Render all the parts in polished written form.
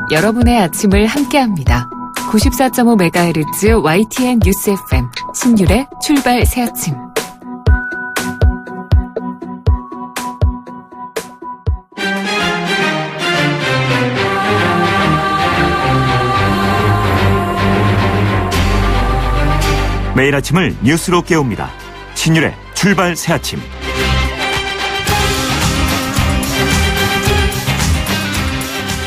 여러분의 아침을 함께합니다. 94.5MHz YTN 뉴스 FM 신율의 출발 새 아침. 매일 아침을 뉴스로 깨웁니다. 신율의 출발 새 아침.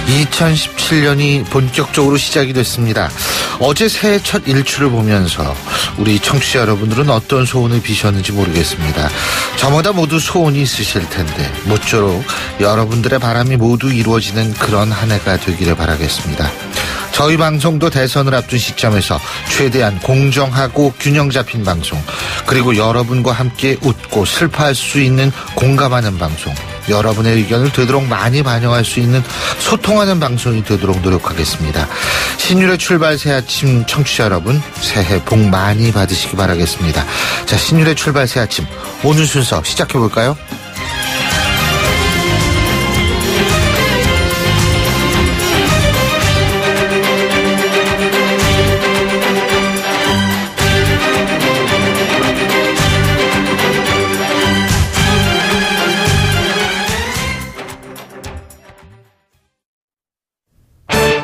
(2017년이) 본격적으로 시작이 됐습니다. 어제 새해 첫 일출을 보면서 우리 청취자 여러분들은 어떤 소원을 비셨는지 모르겠습니다. 저마다 모두 소원이 있으실 텐데 모쪼록 여러분들의 바람이 모두 이루어지는 그런 한 해가 되기를 바라겠습니다. 저희 방송도 대선을 앞둔 시점에서 최대한 공정하고 균형 잡힌 방송, 그리고 여러분과 함께 웃고 슬퍼할 수 있는 공감하는 방송, 여러분의 의견을 되도록 많이 반영할 수 있는 소통하는 방송이 되도록 노력하겠습니다. 신율의 출발 새 아침 청취자 여러분, 새해 복 많이 받으시기 바라겠습니다. 자, 신율의 출발 새 아침 오늘 순서 시작해볼까요?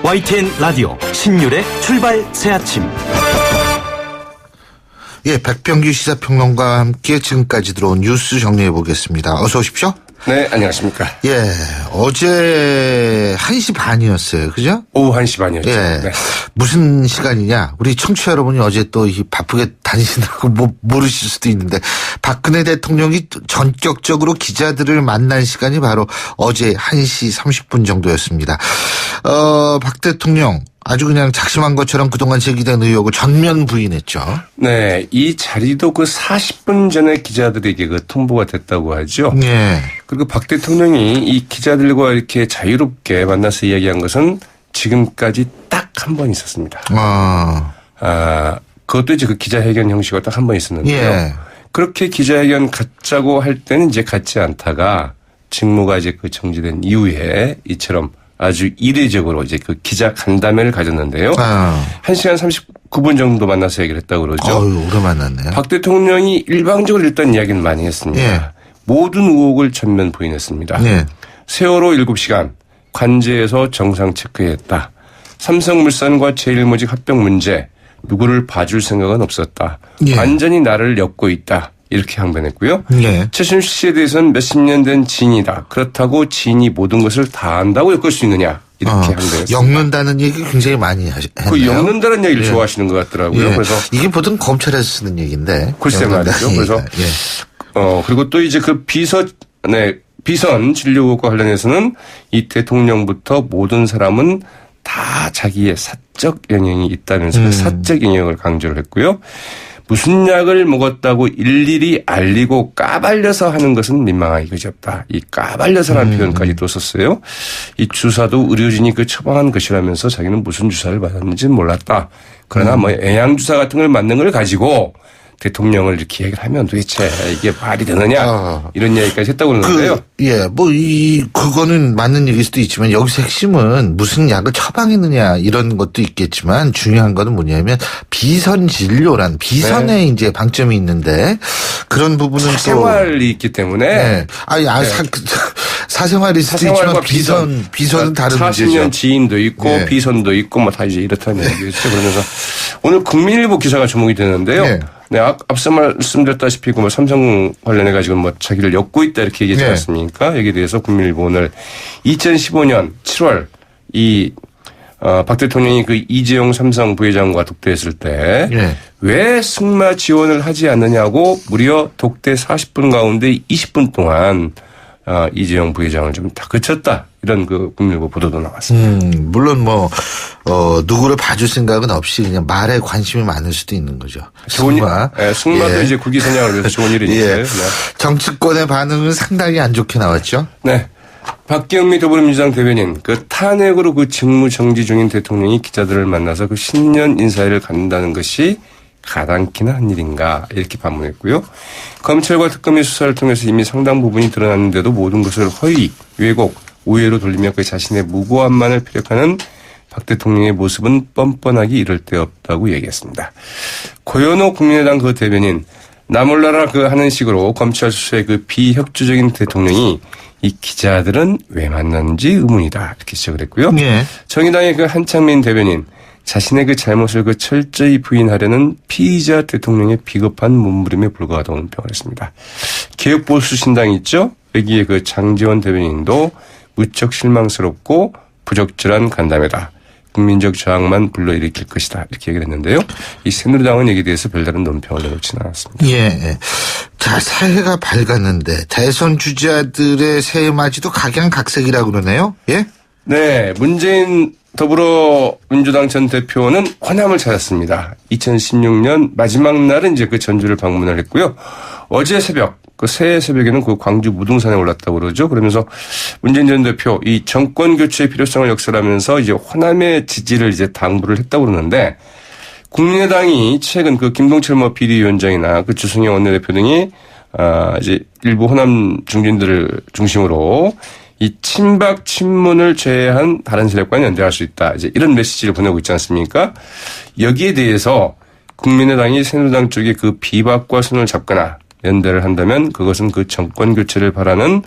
YTN 라디오 신율의 출발 새 아침. 예, 백병규 시사평론가와 함께 지금까지 들어온 뉴스 정리해 보겠습니다. 어서 오십시오. 네, 안녕하십니까. 예, 어제 1시 반이었어요. 그죠? 오후 1시 반이었죠. 예. 네. 무슨 시간이냐? 우리 청취자 여러분이 어제 또 바쁘게 다니시느라고 모르실 수도 있는데, 박근혜 대통령이 전격적으로 기자들을 만난 시간이 바로 어제 1시 30분 정도였습니다. 박 대통령 아주 그냥 작심한 것처럼 그동안 제기된 의혹을 전면 부인했죠. 네, 이 자리도 그 40분 전에 기자들에게 그 통보가 됐다고 하죠. 예. 그리고 박 대통령이 이 기자들과 이렇게 자유롭게 만나서 이야기한 것은 지금까지 딱 한 번 있었습니다. 그것도 이제 그 기자회견 형식으로 딱 한 번 있었는데요. 예. 그렇게 기자회견 갖자고 할 때는 이제 갖지 않다가 직무가 이제 그 정지된 이후에 이처럼 아주 이례적으로 이제 그 기자 간담회를 가졌는데요. 1시간 39분 정도 만나서 얘기를 했다고 그러죠. 오래 만났네요. 박 대통령이 일방적으로 일단 이야기는 많이 했습니다. 예. 모든 의혹을 전면 부인했습니다. 예. 세월호 7시간 관제에서 정상 체크했다. 삼성물산과 제일모직 합병 문제 누구를 봐줄 생각은 없었다. 예. 완전히 나를 엮고 있다. 이렇게 항변했고요. 예. 최순실 씨에 대해서는 몇십 년 된 지인이다. 그렇다고 지인이 모든 것을 다 안다고 엮을 수 있느냐. 이렇게 항변했습니다. 엮는다는 얘기 굉장히 많이 했네요. 그 엮는다는 얘기를 예. 좋아하시는 것 같더라고요. 예. 그래서 이게 보통 검찰에서 쓰는 얘기인데. 글쎄 말이죠. 그래서 그리고 또 이제 그 비선 진료 의혹과 관련해서는 이 대통령부터 모든 사람은 다 자기의 사적 영향이 있다면서 그 사적 영향을 강조를 했고요. 무슨 약을 먹었다고 일일이 알리고 까발려서 하는 것은 민망하기 그지없다. 이 까발려서라는 표현까지도 썼어요. 이 주사도 의료진이 그 처방한 것이라면서 자기는 무슨 주사를 받았는지는 몰랐다. 그러나 뭐 영양주사 같은 걸 맞는 걸 가지고 대통령을 이렇게 얘기를 하면 도대체 이게 말이 되느냐 이런 이야기까지 했다고 그러는데요. 그거는 맞는 얘기일 수도 있지만 여기서 핵심은 무슨 약을 처방했느냐 이런 것도 있겠지만 중요한 거는 뭐냐면 비선 진료란 비선에 이제 방점이 있는데 그런 부분은 사생활이 있기 때문에 사생활일 수도 있지만 비선은 다른 문제죠. 40년 지인도 있고 비선도 있고 뭐 다 이제 이렇다는 얘기겠죠. 그러면서 오늘 국민일보 기사가 주목이 되는데요. 네, 앞서 말씀드렸다시피 뭐 삼성 관련해가지고 뭐 자기를 엮고 있다 이렇게 얘기하지 않습니까? 여기에 대해서 국민일보 오늘 2015년 7월 박 대통령이 그 이재용 삼성 부회장과 독대했을 때 왜 승마 지원을 하지 않느냐고 무려 독대 40분 가운데 20분 동안 이재용 부회장을 좀 다그쳤다. 이런 그 국민일보 보도도 나왔습니다. 물론 누구를 봐줄 생각은 없이 그냥 말에 관심이 많을 수도 있는 거죠. 승마도 이제 국위 선양을 위해서 좋은 일이니까요. 정치권의 반응은 상당히 안 좋게 나왔죠. 네. 박경미 더불어민주당 대변인 그 탄핵으로 그 직무 정지 중인 대통령이 기자들을 만나서 그 신년 인사회를 갖는다는 것이 가당키나 한 일인가 이렇게 반문했고요. 검찰과 특검의 수사를 통해서 이미 상당 부분이 드러났는데도 모든 것을 허위, 왜곡, 오해로 돌리며 그 자신의 무고함만을 피력하는 박 대통령의 모습은 뻔뻔하기 이를 데 없다고 얘기했습니다. 고현호 국민의당 그 대변인 나몰라라 그 하는 식으로 검찰 수사의 그 비협조적인 대통령이 이 기자들은 왜 만났는지 의문이다 이렇게 지적을 했고요. 예. 정의당의 그 한창민 대변인 자신의 그 잘못을 그 철저히 부인하려는 피의자 대통령의 비겁한 몸부림에 불과하다고 평을 했습니다. 개혁보수신당 있죠? 여기에 그 장지원 대변인도 무척 실망스럽고 부적절한 간담회다. 국민적 저항만 불러일으킬 것이다. 이렇게 얘기를 했는데요. 이 새누리당은 여기에 대해서 별다른 논평을 내놓지는 않았습니다. 예. 자, 새해가 밝았는데 대선 주자들의 새해 맞이도 각양각색이라고 그러네요. 예? 네. 문재인 더불어민주당 전 대표는 호남을 찾았습니다. 2016년 마지막 날은 이제 그 전주를 방문을 했고요. 어제 새벽, 그 새해 새벽에는 그 광주 무등산에 올랐다고 그러죠. 그러면서 문재인 전 대표 이 정권 교체의 필요성을 역설하면서 이제 호남의 지지를 이제 당부를 했다고 그러는데 국민의당이 최근 그 김동철 뭐 비대위원장이나 그 주승용 원내대표 등이 이제 일부 호남 중진들을 중심으로 이 친박 친문을 제외한 다른 세력과는 연대할 수 있다. 이제 이런 메시지를 보내고 있지 않습니까? 여기에 대해서 국민의당이 새누리당 쪽에 그 비박과 손을 잡거나 연대를 한다면 그것은 그 정권 교체를 바라는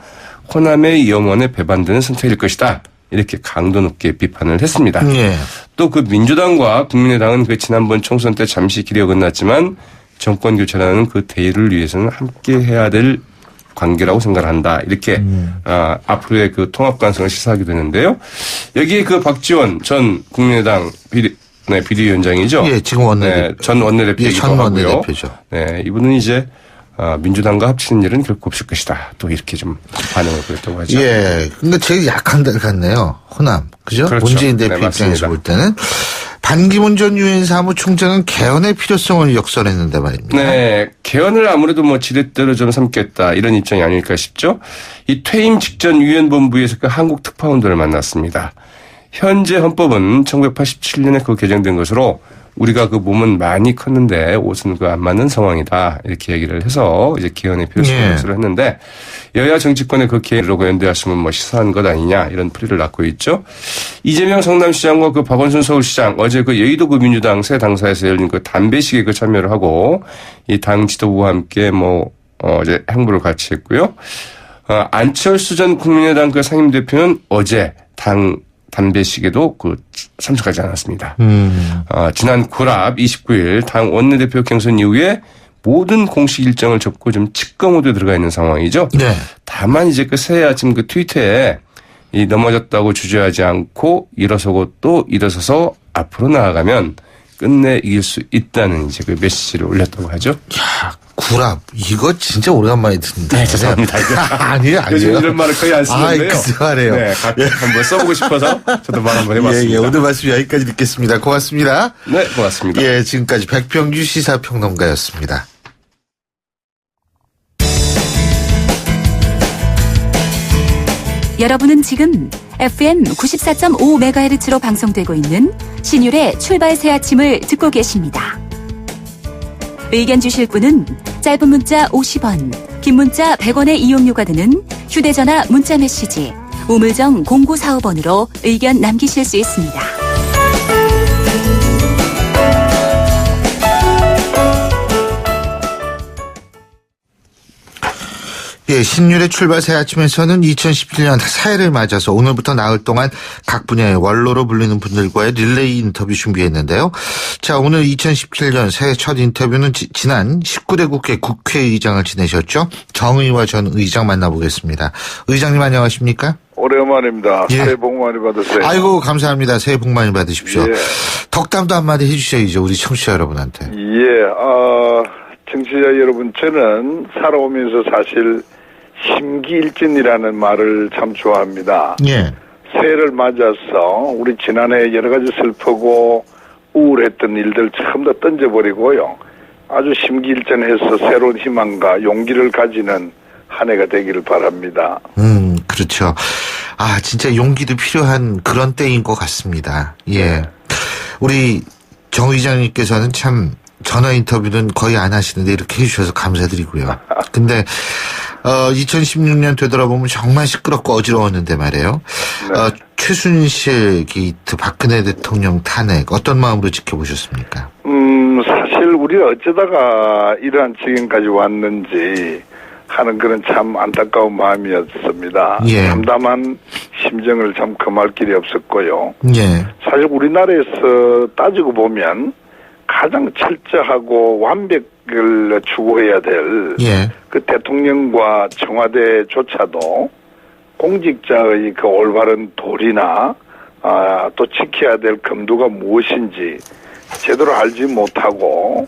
호남의 염원에 배반되는 선택일 것이다. 이렇게 강도 높게 비판을 했습니다. 예. 또 그 민주당과 국민의당은 그 지난번 총선 때 잠시 길이 어긋났지만 정권 교체라는 그 대의를 위해서는 함께 해야 될 관계라고 생각한다. 이렇게 앞으로의 그 통합 가능성을 시사하게 되는데요. 여기에 그 박지원 전 국민의당 비대위원장이죠. 예, 지금 원내대표. 네, 전 원내대표이기도 전 하고요. 원내대표죠. 네, 이분은 이제 민주당과 합치는 일은 결코 없을 것이다. 또 이렇게 좀 반응을 보였다고 하죠. 예. 근데 제일 약한 데 같네요. 호남. 그죠? 그렇죠. 문재인 대표 네, 입장에서 맞습니다. 볼 때는. 반기문 전 유엔 사무총장은 개헌의 필요성을 역설했는데 말입니다. 네. 개헌을 아무래도 뭐 지렛대로 좀 삼겠다. 이런 입장이 아닐까 싶죠. 이 퇴임 직전 유엔 본부에서 그 한국 특파원들을 만났습니다. 현재 헌법은 1987년에 그 개정된 것으로 우리가 그 몸은 많이 컸는데 옷은 그 안 맞는 상황이다. 이렇게 얘기를 해서 이제 개헌의 필요성을 역설을 했는데 여야 정치권의 그 개헌으로 연대하시면 뭐 시사한 것 아니냐 이런 풀이를 낳고 있죠. 이재명 성남시장과 그 박원순 서울시장 어제 그 여의도 그 민주당 새 당사에서 열린 그 담배식에 그 참여를 하고 이 당 지도부와 함께 이제 행보를 같이 했고요. 안철수 전 국민의당 그 상임대표는 어제 담배식에도 그 참석하지 않았습니다. 지난 9월 29일 당 원내대표 경선 이후에 모든 공식 일정을 접고 좀 직거 모드에 들어가 있는 상황이죠. 네. 다만 이제 그 새해 아침 그 트위터에 이 넘어졌다고 주저하지 않고 일어서고 또 일어서서 앞으로 나아가면 끝내 이길 수 있다는 이제 그 메시지를 올렸다고 하죠. 야, 구랍. 이거 진짜 오래간만에 듣는다. 네, 죄송합니다. 아니에요. 요즘 이런 말을 거의 안 쓰는데요. 그래요. 네, 가끔 한번 써보고 싶어서 저도 말 한번 해봤습니다. 예, 오늘 말씀 여기까지 듣겠습니다. 고맙습니다. 네, 고맙습니다. 예, 지금까지 백병규 시사평론가였습니다. 여러분은 지금 FM 94.5MHz로 방송되고 있는 신율의 출발 새 아침을 듣고 계십니다. 의견 주실 분은 짧은 문자 50원, 긴 문자 100원의 이용료가 드는 휴대전화 문자 메시지 우물정 0945번으로 의견 남기실 수 있습니다. 예, 신율의 출발 새 아침에서는 2017년 새해를 맞아서 오늘부터 나흘 동안 각 분야의 원로로 불리는 분들과의 릴레이 인터뷰 준비했는데요. 자, 오늘 2017년 새해 첫 인터뷰는 지난 19대 국회 국회의장을 지내셨죠. 정의와 전 의장 만나보겠습니다. 의장님 안녕하십니까? 오래간만입니다. 예. 새해 복 많이 받으세요. 아이고 감사합니다. 새해 복 많이 받으십시오. 예. 덕담도 한마디 해주셔야죠. 우리 청취자 여러분한테. 청취자 여러분, 저는 살아오면서 사실 심기일전이라는 말을 참 좋아합니다. 예. 새해를 맞아서 우리 지난해 여러 가지 슬프고 우울했던 일들 전부 다 던져버리고요. 아주 심기일전해서 새로운 희망과 용기를 가지는 한 해가 되기를 바랍니다. 그렇죠. 아, 진짜 용기도 필요한 그런 때인 것 같습니다. 예. 우리 정 의장님께서는 참 전화 인터뷰는 거의 안 하시는데 이렇게 해주셔서 감사드리고요. 근데 2016년 되돌아보면 정말 시끄럽고 어지러웠는데 말이에요. 네. 최순실 게이트, 박근혜 대통령 탄핵 어떤 마음으로 지켜보셨습니까? 사실 우리가 어쩌다가 이러한 지경까지 왔는지 하는 그런 참 안타까운 마음이었습니다. 예. 참담한 심정을 참 금할 길이 없었고요. 예. 사실 우리나라에서 따지고 보면 가장 철저하고 완벽을 추구해야 될 예. 그 대통령과 청와대조차도 공직자의 그 올바른 도리나 또 지켜야 될 금도가 무엇인지 제대로 알지 못하고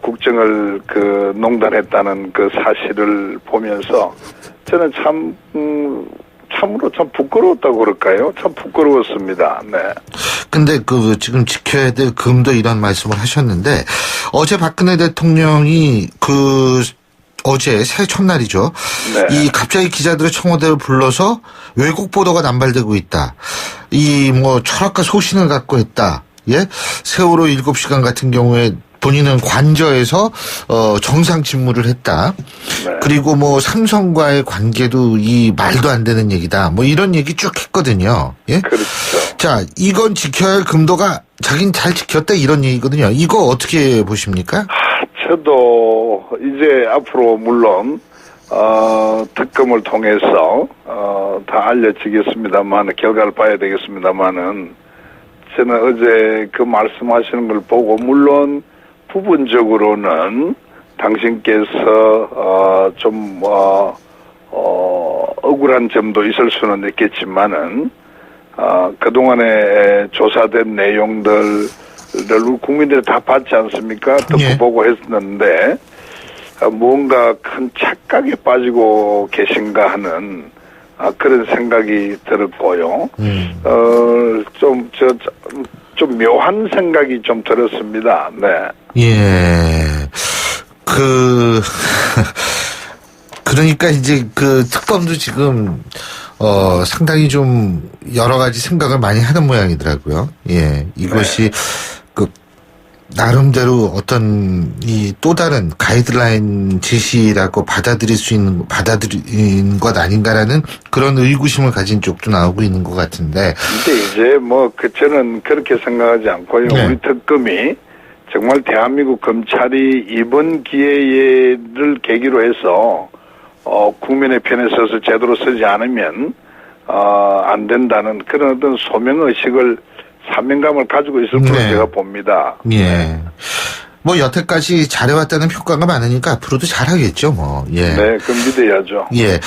국정을 그 농단했다는 그 사실을 보면서 저는 참으로 참 부끄러웠다고 그럴까요? 참 부끄러웠습니다. 네. 근데 그 지금 지켜야 될 금도 이런 말씀을 하셨는데 어제 박근혜 대통령이 어제 새해 첫날이죠. 네. 이 갑자기 기자들을 청와대로 불러서 왜곡 보도가 남발되고 있다. 이 철학과 소신을 갖고 했다. 예? 세월호 7시간 같은 경우에 본인은 관저에서 정상 직무를 했다. 네. 그리고 삼성과의 관계도 이 말도 안 되는 얘기다. 이런 얘기 쭉 했거든요. 예? 그렇죠. 자, 이건 지켜야 할 금도가 자긴 잘 지켰다 이런 얘기거든요. 이거 어떻게 보십니까? 저도 이제 앞으로 물론 특검을 통해서 다 알려지겠습니다만 결과를 봐야 되겠습니다만은 저는 어제 그 말씀하시는 걸 보고 물론 부분적으로는 당신께서 좀 억울한 점도 있을 수는 있겠지만은 그동안에 조사된 내용들을 국민들이 다 봤지 않습니까? 듣고 예. 보고 했는데 무언가 큰 착각에 빠지고 계신가 하는 그런 생각이 들었고요. 좀 묘한 생각이 좀 들었습니다. 네. 예. 그러니까 이제 그 특검도 지금 상당히 좀 여러 가지 생각을 많이 하는 모양이더라고요. 예. 이것이 나름대로 어떤 또 다른 가이드라인 제시라고 받아들인 것 아닌가라는 그런 의구심을 가진 쪽도 나오고 있는 것 같은데. 근데 이제 저는 그렇게 생각하지 않고요. 네. 우리 특검이 정말 대한민국 검찰이 이번 기회를 계기로 해서 국민의 편에 서서 제대로 서지 않으면 안 된다는 그런 어떤 소명의식을 사명감을 가지고 있을 거로 네. 제가 봅니다. 예. 여태까지 잘해왔다는 평가가 많으니까 앞으로도 잘하겠죠, 예. 네, 그럼 믿어야죠. 예.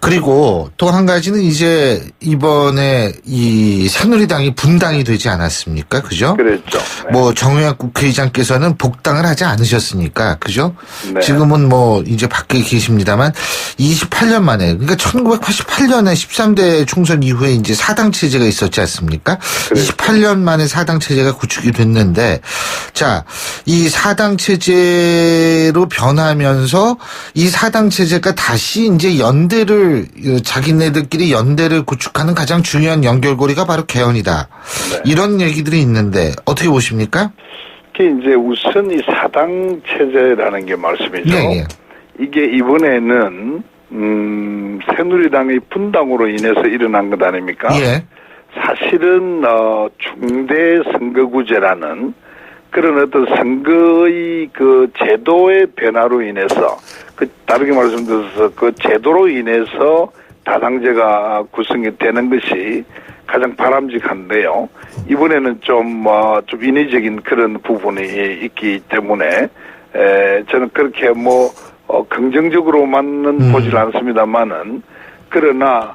그리고 또 한 가지는 이제 이번에 이 새누리당이 분당이 되지 않았습니까? 그죠? 그랬죠. 네. 정의학 국회의장께서는 복당을 하지 않으셨으니까, 그죠? 네. 지금은 이제 밖에 계십니다만 28년 만에, 그러니까 1988년에 13대 총선 이후에 이제 사당 체제가 있었지 않습니까? 그렇죠. 28년 만에 사당 체제가 구축이 됐는데, 자, 이 사당 체제로 변하면서 이 사당 체제가 다시 이제 자기네들끼리 연대를 구축하는 가장 중요한 연결고리가 바로 개헌이다. 네. 이런 얘기들이 있는데 어떻게 보십니까? 이제 우선 이 사당 체제라는 게 말씀이죠. 예. 이게 이번에는 새누리당의 분당으로 인해서 일어난 것 아닙니까? 예. 사실은 중대 선거구제라는 그런 어떤 선거의 그 제도의 변화로 인해서 다르게 말씀드려서 그 제도로 인해서 다당제가 구성이 되는 것이 가장 바람직한데요. 이번에는 좀 인위적인 그런 부분이 있기 때문에 저는 그렇게 긍정적으로만은 보질 않습니다만은 그러나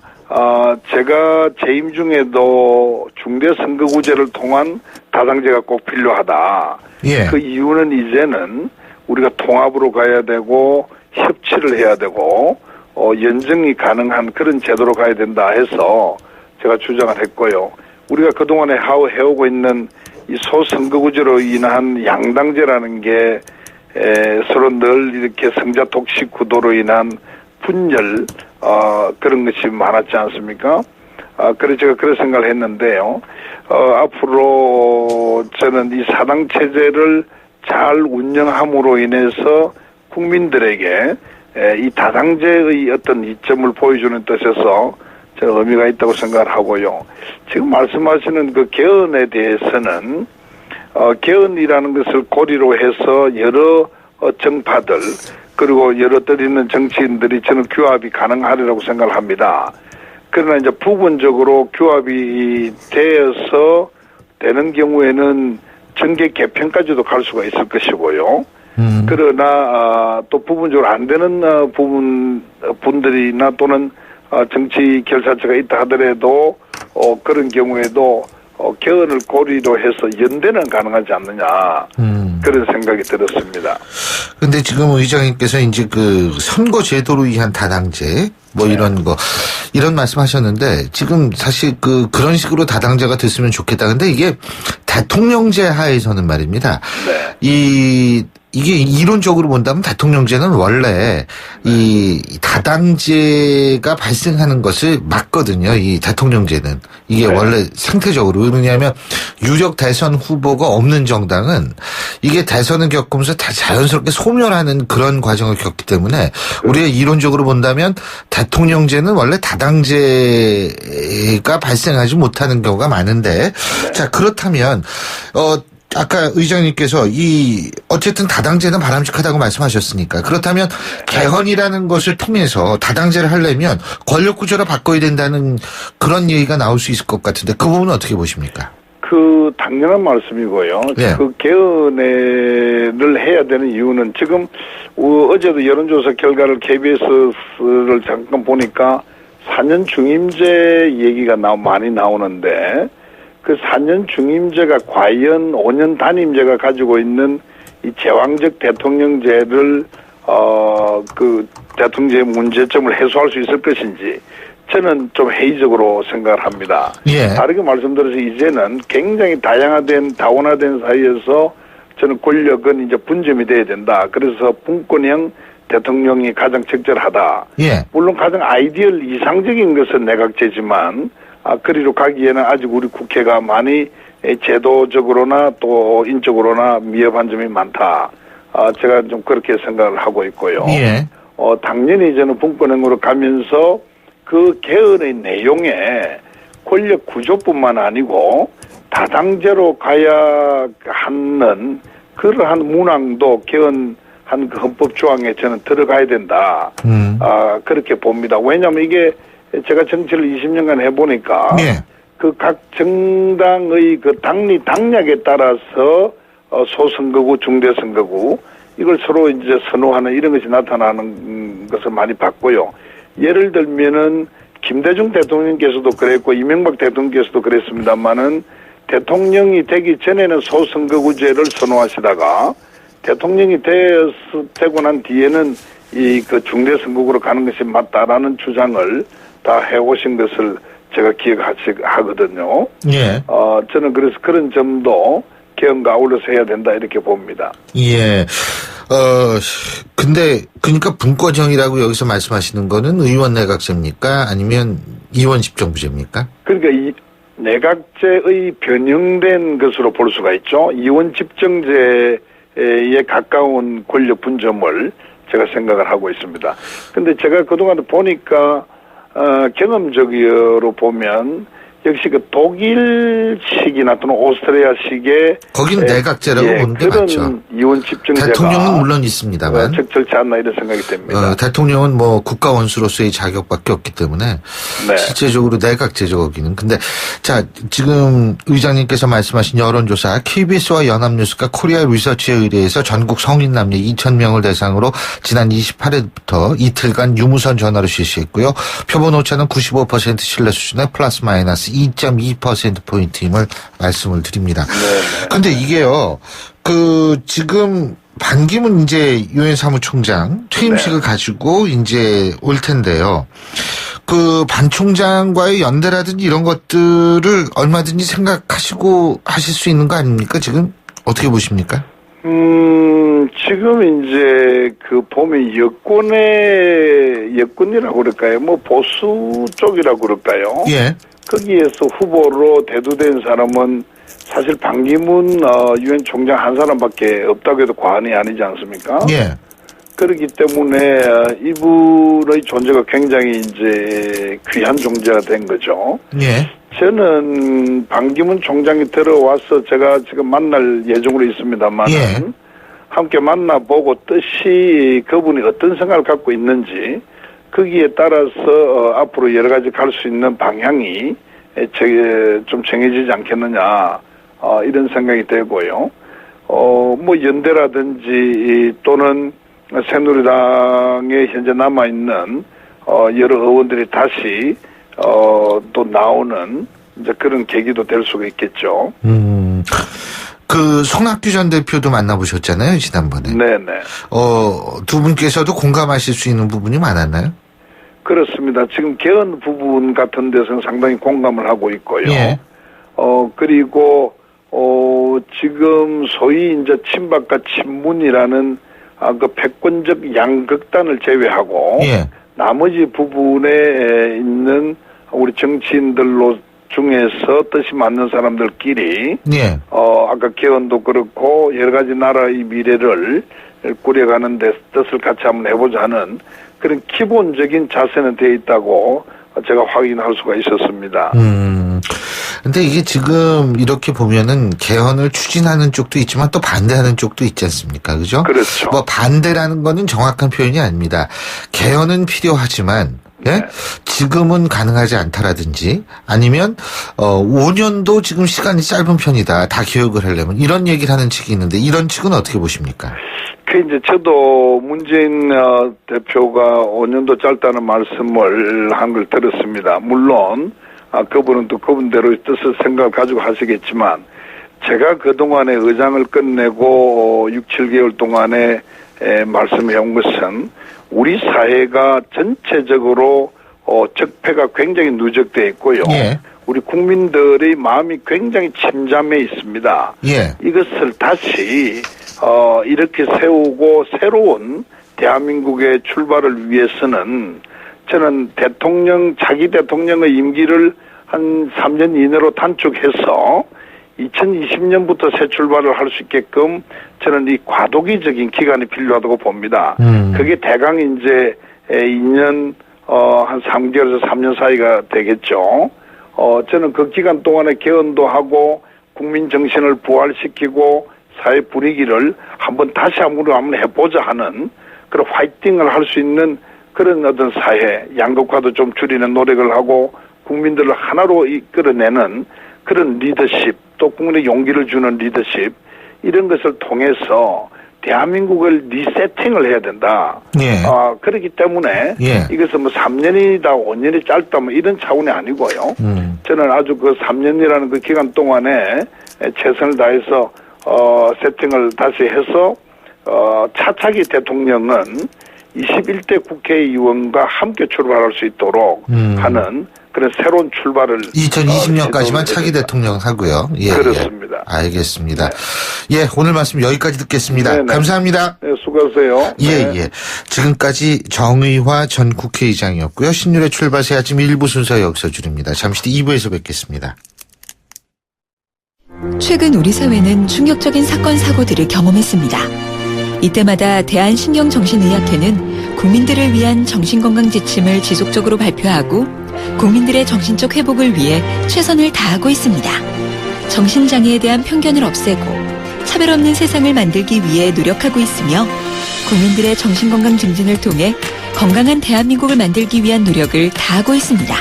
제가 재임 중에도 중대 선거구제를 통한 다당제가 꼭 필요하다. 예. 그 이유는 이제는 우리가 통합으로 가야 되고 협치를 해야 되고 연정이 가능한 그런 제도로 가야 된다 해서 제가 주장을 했고요. 우리가 그동안에 해오고 있는 이 소선거구제로 인한 양당제라는 게 서로 늘 이렇게 성자독식 구도로 인한 분열 그런 것이 많았지 않습니까? 그래서 제가 그런 생각을 했는데요. 앞으로 저는 이 사당 체제를 잘 운영함으로 인해서 국민들에게 이 다당제의 어떤 이점을 보여주는 뜻에서 저는 의미가 있다고 생각을 하고요. 지금 말씀하시는 그 개헌에 대해서는 개헌이라는 것을 고리로 해서 여러 정파들 그리고 여러 뜻 있는 정치인들이 저는 규합이 가능하리라고 생각을 합니다. 그러나 이제 부분적으로 규합이 되어서 되는 경우에는 정계 개편까지도 갈 수가 있을 것이고요. 그러나 또 부분적으로 안 되는 분들이나 또는 정치 결사체가 있다 하더라도 그런 경우에도 개헌을 고리로 해서 연대는 가능하지 않느냐 그런 생각이 들었습니다. 근데 지금 의장님께서 이제 그 선거 제도로 의한 다당제 뭐 이런 거 이런 말씀하셨는데 지금 사실 그런 식으로 다당제가 됐으면 좋겠다. 근데 이게 대통령제 하에서는 말입니다. 네. 이게 이론적으로 본다면 대통령제는 원래 이 다당제가 발생하는 것을 막거든요. 이 대통령제는. 이게 네. 원래 생태적으로. 왜냐하면 유력 대선 후보가 없는 정당은 이게 대선을 겪으면서 다 자연스럽게 소멸하는 그런 과정을 겪기 때문에 우리가 이론적으로 본다면 대통령제는 원래 다당제가 발생하지 못하는 경우가 많은데 자, 그렇다면 아까 의장님께서 어쨌든 다당제는 바람직하다고 말씀하셨으니까 그렇다면 개헌이라는 것을 통해서 다당제를 하려면 권력 구조를 바꿔야 된다는 그런 얘기가 나올 수 있을 것 같은데 그 부분은 어떻게 보십니까? 그 당연한 말씀이고요. 네. 그 개헌을 해야 되는 이유는 지금 어제도 여론조사 결과를 KBS를 잠깐 보니까 4년 중임제 얘기가 많이 나오는데 그 4년 중임제가 과연 5년 단임제가 가지고 있는 이 제왕적 대통령제를 그 대통령제의 문제점을 해소할 수 있을 것인지 저는 좀 회의적으로 생각을 합니다. 예. 다르게 말씀드려서 이제는 굉장히 다원화된 사이에서 저는 권력은 이제 분점이 돼야 된다. 그래서 분권형 대통령이 가장 적절하다. 예. 물론 가장 아이디얼 이상적인 것은 내각제지만 그리로 가기에는 아직 우리 국회가 많이 제도적으로나 또 인적으로나 미흡한 점이 많다. 제가 좀 그렇게 생각을 하고 있고요. 예. 당연히 저는 분권형으로 가면서 그 개헌의 내용에 권력 구조뿐만 아니고 다당제로 가야 하는 그러한 문항도 개헌한 그 헌법 조항에 저는 들어가야 된다. 그렇게 봅니다. 왜냐하면 이게 제가 정치를 20년간 해보니까 예. 그 각 정당의 그 당략에 따라서 소선거구, 중대선거구 이걸 서로 이제 선호하는 이런 것이 나타나는 것을 많이 봤고요. 예를 들면은 김대중 대통령께서도 그랬고 이명박 대통령께서도 그랬습니다만은 대통령이 되기 전에는 소선거구제를 선호하시다가 대통령이 되고 난 뒤에는 이 그 중대선거구로 가는 것이 맞다라는 주장을 다 해오신 것을 제가 기억하거든요. 예. 저는 그래서 그런 점도 개헌과 아울러서 해야 된다 이렇게 봅니다. 예. 근데 그러니까 분권형이라고 여기서 말씀하시는 거는 의원 내각제입니까? 아니면 의원 집정부제입니까? 그러니까 이 내각제의 변형된 것으로 볼 수가 있죠. 의원 집정제에 가까운 권력 분점을 제가 생각을 하고 있습니다. 근데 제가 그동안 보니까 경험적으로 보면 역시 그 독일식이나 또는 오스트리아식의 거긴 내각제라고 보는 게 그런 맞죠. 의원 집정제가 대통령은 물론 있습니다만 적절치 않나 이런 생각이 듭니다. 대통령은 뭐 국가 원수로서의 자격밖에 없기 때문에 네. 실제적으로 내각제죠 거기는. 근데 자 지금 의장님께서 말씀하신 여론조사 KBS와 연합뉴스가 코리아 리서치에 의뢰해서 전국 성인 남녀 2,000명을 대상으로 지난 28일부터 이틀간 유무선 전화로 실시했고요. 표본 오차는 95% 신뢰 수준의 플러스 마이너스 2.2%포인트임을 말씀을 드립니다. 그런데 이게요, 지금 반기문 이제 유엔 사무총장 퇴임식을 가지고 이제 올 텐데요. 반 총장과의 연대라든지 이런 것들을 얼마든지 생각하시고 하실 수 있는 거 아닙니까? 지금 어떻게 보십니까? 지금 이제 보면 여권이라고 그럴까요? 뭐 보수 쪽이라고 그럴까요? 예. 거기에서 후보로 대두된 사람은 사실 반기문 유엔 총장 한 사람밖에 없다고 해도 과언이 아니지 않습니까? 예. 그렇기 때문에 이분의 존재가 굉장히 이제 귀한 존재가 된 거죠. 예. 저는 반기문 총장이 들어와서 제가 지금 만날 예정으로 있습니다만 예. 함께 만나보고 뜻이 그분이 어떤 생각을 갖고 있는지 거기에 따라서 앞으로 여러 가지 갈 수 있는 방향이 좀 정해지지 않겠느냐 이런 생각이 되고요. 뭐 연대라든지 또는 새누리당에 현재 남아있는 여러 의원들이 다시 또 나오는 이제 그런 계기도 될 수가 있겠죠. 그 송학규 전 대표도 만나보셨잖아요, 지난번에. 네네. 두 분께서도 공감하실 수 있는 부분이 많았나요? 그렇습니다. 지금 개헌 부분 같은 데서는 상당히 공감을 하고 있고요. 예. 그리고 지금 소위 이제 친박과 친문이라는 그 패권적 양극단을 제외하고 예. 나머지 부분에 있는 우리 정치인들로 중에서 뜻이 맞는 사람들끼리 예. 아까 개헌도 그렇고 여러 가지 나라의 미래를 꾸려가는 데 뜻을 같이 한번 해보자 하는 그런 기본적인 자세는 되어 있다고 제가 확인할 수가 있었습니다. 근데 이게 지금 이렇게 보면은 개헌을 추진하는 쪽도 있지만 또 반대하는 쪽도 있지 않습니까? 그죠? 그렇죠. 뭐 반대라는 거는 정확한 표현이 아닙니다. 개헌은 필요하지만 예? 지금은 가능하지 않다라든지 아니면 5년도 지금 시간이 짧은 편이다. 다 개혁을 하려면 이런 얘기를 하는 측이 있는데 이런 측은 어떻게 보십니까? 그 이제 저도 문재인 대표가 5년도 짧다는 말씀을 한 걸 들었습니다. 물론 그분은 또 그분대로의 뜻을 생각을 가지고 하시겠지만 제가 그동안에 의장을 끝내고 6, 7개월 동안에 말씀해 온 것은 우리 사회가 전체적으로 적폐가 굉장히 누적되어 있고요. 예. 우리 국민들의 마음이 굉장히 침잠해 있습니다. 예. 이것을 다시 이렇게 세우고 새로운 대한민국의 출발을 위해서는 저는 자기 대통령의 임기를 한 3년 이내로 단축해서 2020년부터 새 출발을 할 수 있게끔 저는 이 과도기적인 기간이 필요하다고 봅니다. 그게 대강 이제 2년 한 3개월에서 3년 사이가 되겠죠. 저는 그 기간 동안에 개헌도 하고 국민 정신을 부활시키고 사회 분위기를 다시 한번 해보자 하는 그런 화이팅을 할 수 있는 그런 어떤 사회, 양극화도 좀 줄이는 노력을 하고 국민들을 하나로 이끌어내는 그런 리더십, 또 국민의 용기를 주는 리더십, 이런 것을 통해서 대한민국을 리세팅을 해야 된다. 예. 그렇기 때문에 예. 이것은 뭐 3년이다, 5년이 짧다, 뭐 이런 차원이 아니고요. 저는 아주 그 3년이라는 그 기간 동안에 최선을 다해서 세팅을 다시 해서 차차기 대통령은 21대 국회의원과 함께 출발할 수 있도록 하는 그런 새로운 출발을 2020년까지만 차기 대통령 하고요. 예, 그렇습니다. 예. 알겠습니다. 예, 오늘 말씀 여기까지 듣겠습니다. 네네. 감사합니다. 네, 수고하세요. 예, 네. 예. 지금까지 정의화 전 국회의장이었고요. 신율의 출발 새 아침 1부 순서 여기서 줄입니다. 잠시 뒤 2부에서 뵙겠습니다. 최근 우리 사회는 충격적인 사건 사고들을 경험했습니다. 이때마다 대한신경정신의학회는 국민들을 위한 정신건강 지침을 지속적으로 발표하고 국민들의 정신적 회복을 위해 최선을 다하고 있습니다. 정신장애에 대한 편견을 없애고 차별 없는 세상을 만들기 위해 노력하고 있으며 국민들의 정신건강 증진을 통해 건강한 대한민국을 만들기 위한 노력을 다하고 있습니다.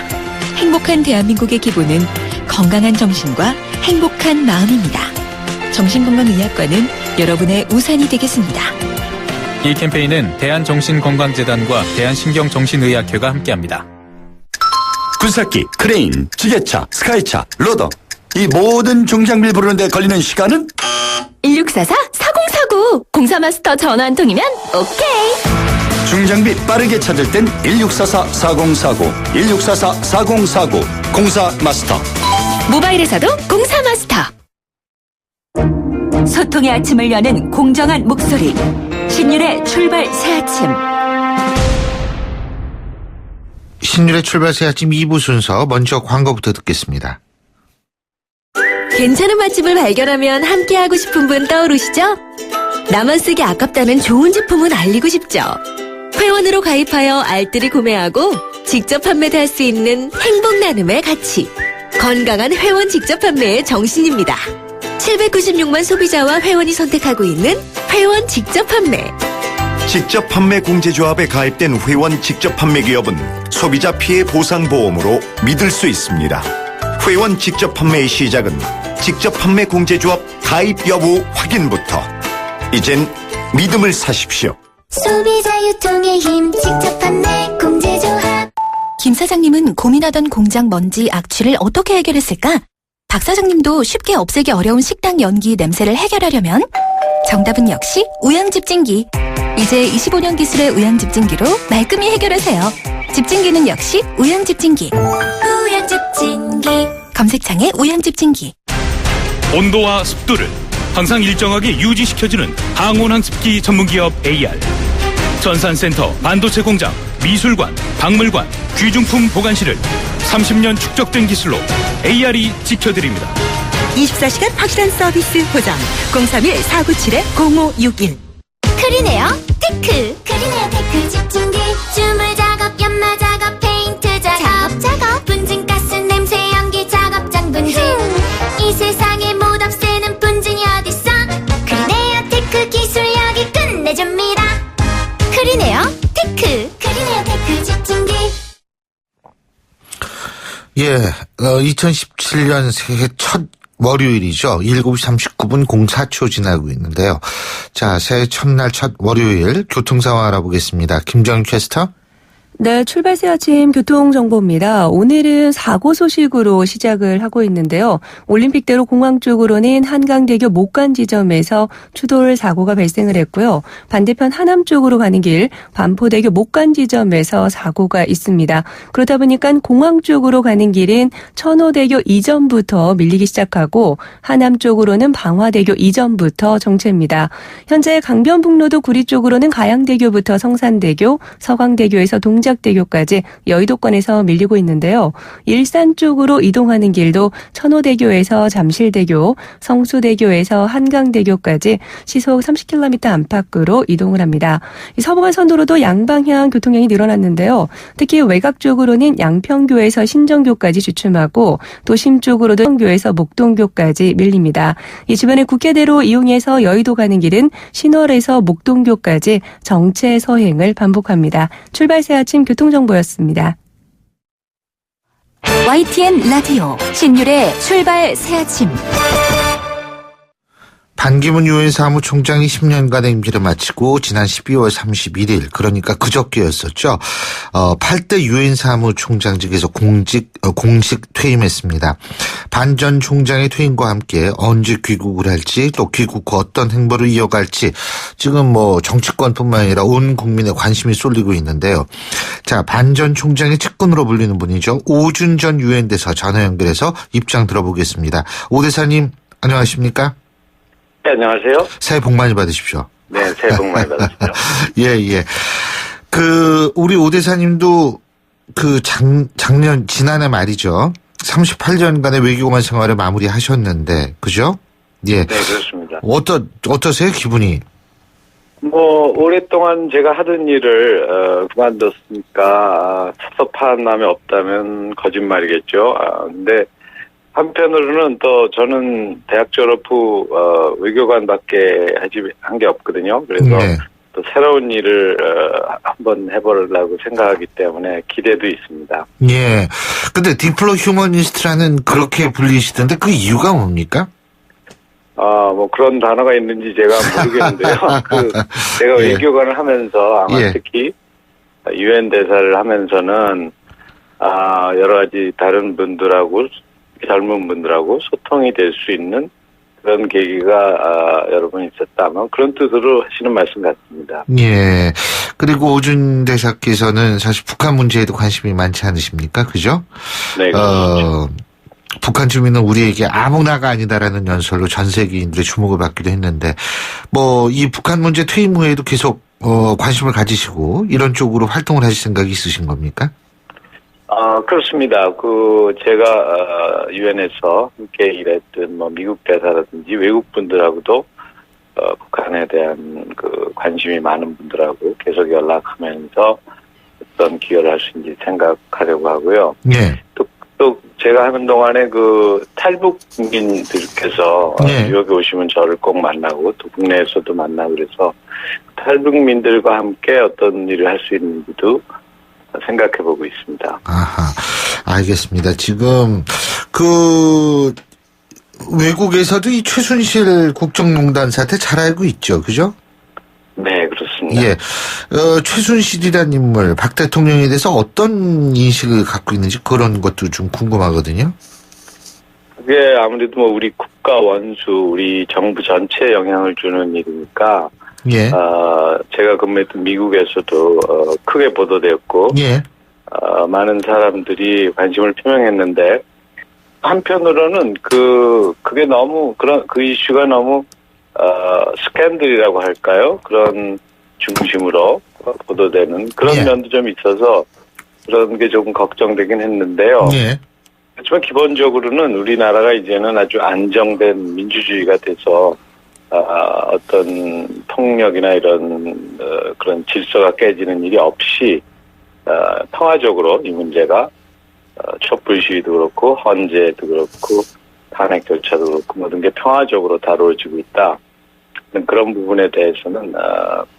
행복한 대한민국의 기본은 건강한 정신과 행복한 마음입니다. 정신건강의학과는 여러분의 우산이 되겠습니다. 이 캠페인은 대한정신건강재단과 대한신경정신의학회가 함께합니다. 굴삭기, 크레인, 지게차, 스카이차, 로더 이 모든 중장비를 부르는데 걸리는 시간은? 1644-4049 공사마스터 전화 한 통이면 오케이. 중장비 빠르게 찾을 땐 1644-4049 1644-4049 공사마스터. 모바일에서도 공사마스터. 소통의 아침을 여는 공정한 목소리 신율의 출발 새아침. 신율의 출발 새 아침 2부 순서 먼저 광고부터 듣겠습니다. 괜찮은 맛집을 발견하면 함께하고 싶은 분 떠오르시죠? 나만 쓰기 아깝다는 좋은 제품은 알리고 싶죠. 회원으로 가입하여 알뜰히 구매하고 직접 판매도 할 수 있는 행복 나눔의 가치. 건강한 회원 직접 판매의 정신입니다. 796만 소비자와 회원이 선택하고 있는 회원 직접 판매. 직접 판매 공제조합에 가입된 회원 직접 판매 기업은 소비자 피해 보상 보험으로 믿을 수 있습니다. 회원 직접 판매의 시작은 직접 판매 공제조합 가입 여부 확인부터. 이젠 믿음을 사십시오. 소비자 유통의 힘 직접 판매 공제조합. 김 사장님은 고민하던 공장 먼지 악취를 어떻게 해결했을까? 박 사장님도 쉽게 없애기 어려운 식당 연기 냄새를 해결하려면 정답은 역시 우양집진기. 이제 25년 기술의 우양집진기로 말끔히 해결하세요. 집진기는 역시 우양집진기. 우양집진기. 검색창에 우양집진기. 온도와 습도를 항상 일정하게 유지시켜주는 항온항습기 전문기업 AR. 전산센터, 반도체 공장, 미술관, 박물관, 귀중품 보관실을 30년 축적된 기술로 AR이 지켜드립니다. 24시간 확실한 서비스 보장. 031-497-0561. 크리네어 테크. 크리네어 테크 집진기. 주물 작업, 연마 작업, 페인트 작업. 분진가스, 냄새, 연기 작업장 분진. 이 세상에 못 없애는 분진이 어딨어. 크리네어 테크 기술력이 끝내줍니다. 크리네어 테크. 크리네어 테크 집진기. 예, 2017년 새해 첫 월요일이죠. 7시 39분 04초 지나고 있는데요. 자, 새해 첫날 첫 월요일 교통 상황 알아보겠습니다. 김정은 캐스터. 네, 출발새 아침 교통정보입니다. 오늘은 사고 소식으로 시작을 하고 있는데요. 올림픽대로 공항 쪽으로는 한강대교 목간 지점에서 추돌 사고가 발생을 했고요. 반대편 하남 쪽으로 가는 길 반포대교 목간 지점에서 사고가 있습니다. 그러다 보니까 공항 쪽으로 가는 길은 천호대교 이전부터 밀리기 시작하고 하남 쪽으로는 방화대교 이전부터 정체입니다. 현재 강변북로도 구리 쪽으로는 가양대교부터 성산대교, 서강대교에서 동작대교까지 여의도권에서 밀리고 있는데요. 일산 쪽으로 이동하는 길도 천호대교에서 잠실대교, 성수대교에서 한강대교까지 시속 30km 안팎으로 이동을 합니다. 서부간선도로도 양방향 교통량이 늘어났는데요. 특히 외곽 쪽으로는 양평교에서 신정교까지 주춤하고 도심 쪽으로도 성교에서 목동교까지 밀립니다. 이 주변에 국회대로 이용해서 여의도 가는 길은 신월에서 목동교까지 정체 서행을 반복합니다. 출발새 아침 교통정보였습니다. YTN 라디오 신율의 출발 새 아침. 반기문 유엔 사무총장이 10년간의 임기를 마치고 지난 12월 31일 그러니까 그저께였었죠. 8대 유엔 사무총장직에서 공식 퇴임했습니다. 반 전 총장의 퇴임과 함께 언제 귀국을 할지 또 귀국 후 어떤 행보를 이어갈지 지금 정치권뿐만 아니라 온 국민의 관심이 쏠리고 있는데요. 자, 반 전 총장의 측근으로 불리는 분이죠. 오준 전 유엔 대사 전화 연결해서 입장 들어보겠습니다. 오 대사님 안녕하십니까? 네, 안녕하세요. 새해 복 많이 받으십시오. 네, 새해 복 많이 받으십시오. 예. 우리 오 대사님도 지난해 말이죠. 38년간의 외교관 생활을 마무리하셨는데, 그죠? 예. 네, 그렇습니다. 어떠세요, 기분이? 오랫동안 제가 하던 일을, 그만뒀으니까, 섭섭함이 없다면 거짓말이겠죠. 근데, 한편으로는 또 저는 대학 졸업 후 외교관밖에 한 게 없거든요. 그래서 네. 또 새로운 일을 한번 해보려고 생각하기 때문에 기대도 있습니다. 예. 근데 디플로 휴머니스트라는 그렇게 불리시던데 그 이유가 뭡니까? 그런 단어가 있는지 제가 모르겠는데요. 제가 예. 외교관을 하면서 아마 예. 특히 유엔 대사를 하면서는 여러 가지 다른 분들하고 젊은 분들하고 소통이 될 수 있는 그런 계기가 여러 번 있었다면 그런 뜻으로 하시는 말씀 같습니다. 예. 그리고 오준 대사께서는 사실 북한 문제에도 관심이 많지 않으십니까? 그죠? 네. 그렇죠. 북한 주민은 우리에게 아무나가 아니다라는 연설로 전 세계인들의 주목을 받기도 했는데 이 북한 문제 퇴임 후에도 계속 관심을 가지시고 이런 쪽으로 활동을 하실 생각이 있으신 겁니까? 그렇습니다. 제가, 유엔에서 함께 일했던, 미국 대사라든지 외국 분들하고도, 북한 북한에 대한 그 관심이 많은 분들하고 계속 연락하면서 어떤 기여를 할 수 있는지 생각하려고 하고요. 네. 또 제가 하는 동안에 그 탈북민들께서 네. 뉴욕에 오시면 저를 꼭 만나고 또 국내에서도 만나고 그래서 탈북민들과 함께 어떤 일을 할 수 있는지도 생각해보고 있습니다. 아하, 알겠습니다. 지금 그 외국에서도 이 최순실 국정농단 사태 잘 알고 있죠, 그죠? 네, 그렇습니다. 예, 최순실이라는 인물, 박 대통령에 대해서 어떤 인식을 갖고 있는지 그런 것도 좀 궁금하거든요. 그게 아무래도 뭐 우리 국가 원수, 우리 정부 전체에 영향을 주는 일이니까. 예. 제가 근무했던 미국에서도 크게 보도되었고, 예. 많은 사람들이 관심을 표명했는데 한편으로는 그게 너무 그 이슈가 너무 스캔들이라고 할까요? 그런 중심으로 보도되는 그런 예. 면도 좀 있어서 그런 게 조금 걱정되긴 했는데요. 예. 하지만 기본적으로는 우리나라가 이제는 아주 안정된 민주주의가 돼서 어떤 폭력이나 이런 그런 질서가 깨지는 일이 없이 평화적으로 이 문제가 촛불 시위도 그렇고 헌재도 그렇고 탄핵 절차도 그렇고 모든 게 평화적으로 다루어지고 있다. 그런 부분에 대해서는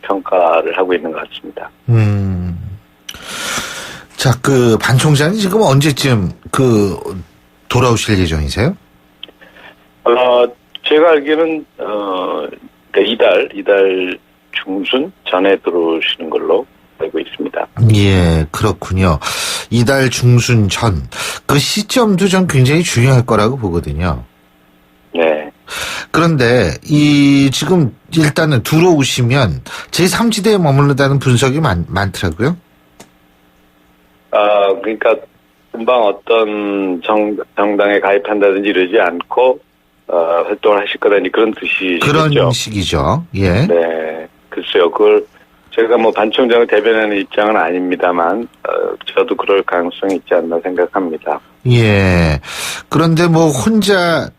평가를 하고 있는 것 같습니다. 자, 그 반 총장이 지금 언제쯤 돌아오실 예정이세요? 제가 알기로는 이달 중순 전에 들어오시는 걸로 알고 있습니다. 예, 그렇군요. 이달 중순 전. 그 시점도 전 굉장히 중요할 거라고 보거든요. 네. 그런데 지금 일단은 들어오시면 제3지대에 머무르다는 분석이 많더라고요. 그러니까 금방 어떤 정당에 가입한다든지 이러지 않고 활동을 하실 거라니 그런 뜻이시죠? 그런 식이죠. 예. 네. 글쎄요. 그걸 제가 뭐 반 총장을 대변하는 입장은 아닙니다만 저도 그럴 가능성이 있지 않나 생각합니다. 예. 그런데 뭐 혼자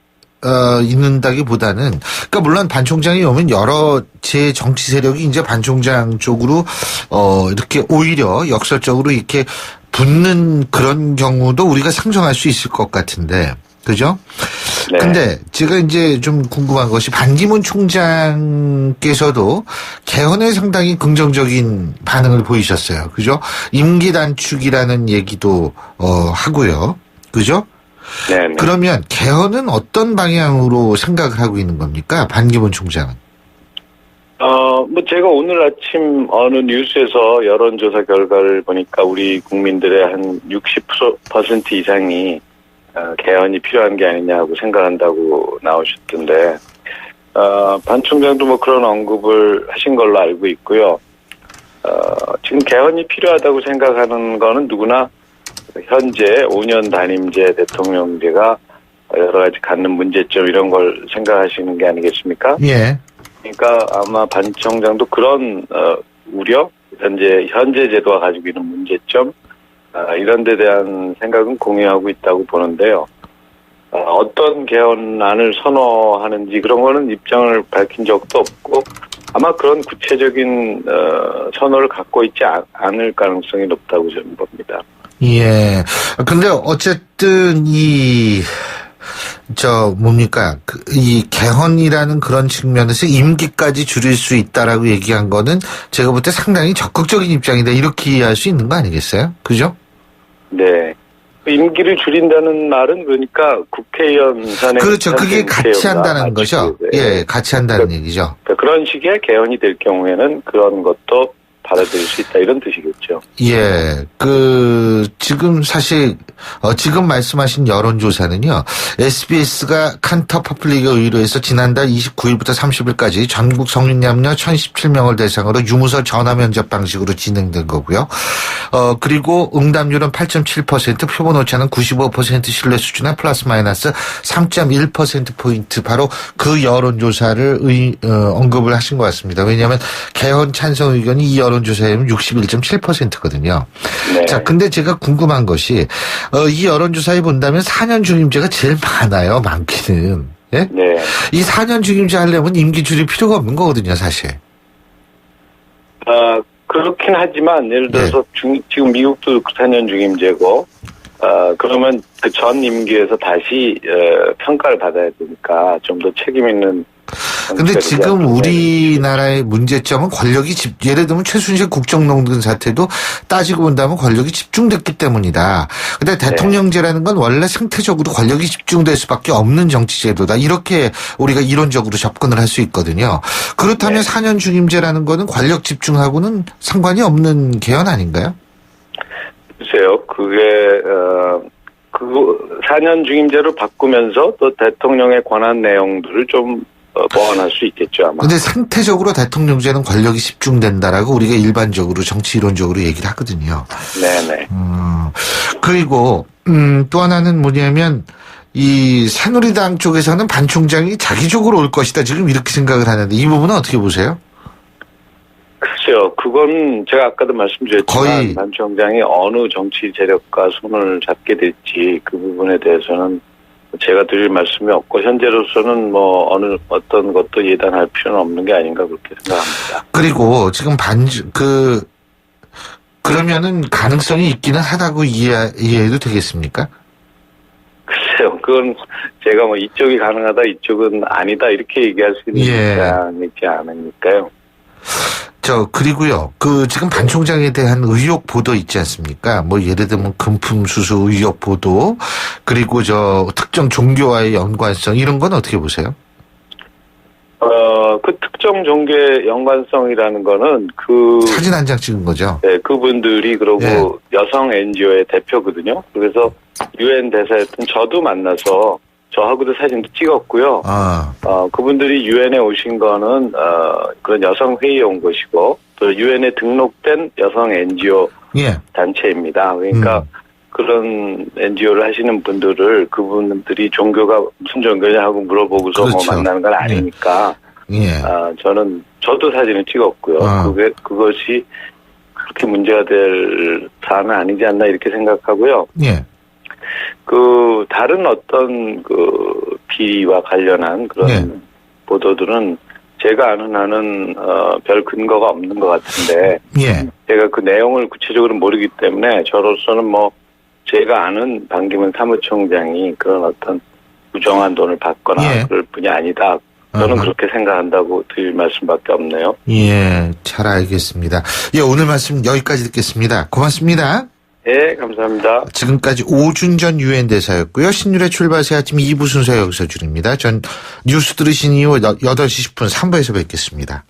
있는다기보다는 그러니까 물론 반 총장이 오면 여러 제 정치 세력이 이제 반 총장 쪽으로 이렇게 오히려 역설적으로 이렇게 붙는 그런 경우도 우리가 상정할 수 있을 것 같은데. 그죠? 네. 근데 제가 이제 좀 궁금한 것이 반기문 총장께서도 개헌에 상당히 긍정적인 반응을 보이셨어요. 그죠? 임기 단축이라는 얘기도 하고요. 그죠? 네. 그러면 개헌은 어떤 방향으로 생각을 하고 있는 겁니까? 반기문 총장은. 뭐 제가 오늘 아침 어느 뉴스에서 여론조사 결과를 보니까 우리 국민들의 한 60% 이상이 개헌이 필요한 게 아니냐고 생각한다고 나오셨던데, 반 총장도 뭐 그런 언급을 하신 걸로 알고 있고요. 지금 개헌이 필요하다고 생각하는 거는 누구나 현재 5년 단임제 대통령제가 여러 가지 갖는 문제점 이런 걸 생각하시는 게 아니겠습니까? 예. 그러니까 아마 반 총장도 그런 우려, 현재 제도가 가지고 있는 문제점, 이런 데 대한 생각은 공유하고 있다고 보는데요. 어떤 개헌안을 선호하는지 그런 거는 입장을 밝힌 적도 없고 아마 그런 구체적인 선호를 갖고 있지 않을 가능성이 높다고 저는 봅니다. 예. 근데 어쨌든 이 개헌이라는 그런 측면에서 임기까지 줄일 수 있다라고 얘기한 거는 제가 볼 때 상당히 적극적인 입장이다. 이렇게 이해할 수 있는 거 아니겠어요? 그죠? 네. 임기를 줄인다는 말은 그러니까 국회의원 선행. 그렇죠. 그게 같이 한다는 거죠. 예, 같이 한다는 얘기죠. 그런 식의 개헌이 될 경우에는 그런 것도 받아들일 수 있다 이런 뜻이겠죠. 예, 지금 사실 지금 말씀하신 여론조사는요, SBS가 칸터 퍼블릭에 의뢰해서 지난달 29일부터 30일까지 전국 성인남녀 1,017명을 대상으로 유무서 전화 면접 방식으로 진행된 거고요. 그리고 응답률은 8.7%, 표본 오차는 95% 신뢰 수준에 플러스 마이너스 3.1%포인트 바로 그 여론조사를 언급을 하신 것 같습니다. 왜냐하면 개헌 찬성 의견이 이 여론조사에는 61.7%거든요. 네. 자, 근데 제가 궁금한 것이 이 여론조사에 본다면 4년 중임제가 제일 많아요. 많기는. 예? 네. 이 4년 중임제 하려면 임기 줄일 필요가 없는 거거든요, 사실. 그렇긴 하지만 예를 들어서 지금 미국도 4년 중임제고 그러면 그 전 임기에서 다시 평가를 받아야 되니까 좀 더 책임 있는. 근데 지금 우리나라의 문제점은 권력이 예를 들면 최순실 국정농단 사태도 따지고 본다면 권력이 집중됐기 때문이다. 근데 대통령제라는 건 원래 생태적으로 권력이 집중될 수밖에 없는 정치제도다. 이렇게 우리가 이론적으로 접근을 할 수 있거든요. 그렇다면 4년 중임제라는 거는 권력 집중하고는 상관이 없는 개헌 아닌가요? 글쎄요. 그게 4년 중임제로 바꾸면서 또 대통령의 권한 내용들을 좀 보완할 수 있겠죠, 아마. 근데 상태적으로 대통령제는 권력이 집중된다라고 우리가 일반적으로 정치 이론적으로 얘기를 하거든요. 네네. 그리고 또 하나는 뭐냐면 이 새누리당 쪽에서는 반 총장이 자기적으로 올 것이다. 지금 이렇게 생각을 하는데 이 부분은 어떻게 보세요? 글쎄요. 그건 제가 아까도 말씀드렸지만 반 총장이 어느 정치 세력과 손을 잡게 될지 그 부분에 대해서는 제가 드릴 말씀이 없고 현재로서는 뭐 어떤 것도 예단할 필요는 없는 게 아닌가 그렇게 생각합니다. 그리고 지금 그러면은 가능성이 있기는 하다고 이해해도 되겠습니까? 글쎄요. 그건 제가 뭐 이쪽이 가능하다 이쪽은 아니다 이렇게 얘기할 수 있는 입장이지 않으니까요. 그리고요. 지금 반 총장에 대한 의혹 보도 있지 않습니까? 뭐 예를 들면 금품 수수 의혹 보도, 그리고 특정 종교와의 연관성 이런 건 어떻게 보세요? 그 특정 종교의 연관성이라는 거는 사진 한 장 찍은 거죠. 네, 그분들이 그러고 여성 NGO의 대표거든요. 그래서 UN 대사였던 저도 만나서 저하고도 사진도 찍었고요. 그분들이 유엔에 오신 거는 그런 여성 회의에 온 것이고 또 유엔에 등록된 여성 NGO 단체입니다. 그러니까 그런 NGO를 하시는 분들을 그분들이 종교가 무슨 종교냐 하고 물어보고서 뭐 만나는 건 아니니까 저도 사진을 찍었고요. 그것이 그렇게 문제가 될 사안은 아니지 않나 이렇게 생각하고요. 다른 어떤 비리와 관련한 그런 보도들은 제가 아는 한은 별 근거가 없는 것 같은데 제가 그 내용을 구체적으로 모르기 때문에 저로서는 뭐 제가 아는 반기문 사무총장이 그런 어떤 부정한 돈을 받거나 그럴 뿐이 아니다. 저는 그렇게 생각한다고 드릴 말씀밖에 없네요. 잘 알겠습니다. 오늘 말씀 여기까지 듣겠습니다. 고맙습니다. 네, 감사합니다. 지금까지 오준전 유엔 대사였고요. 신율의 출발 새 아침 2부 순서 여기서 줄입니다. 전 뉴스 들으신 이후 8시 10분 3부에서 뵙겠습니다.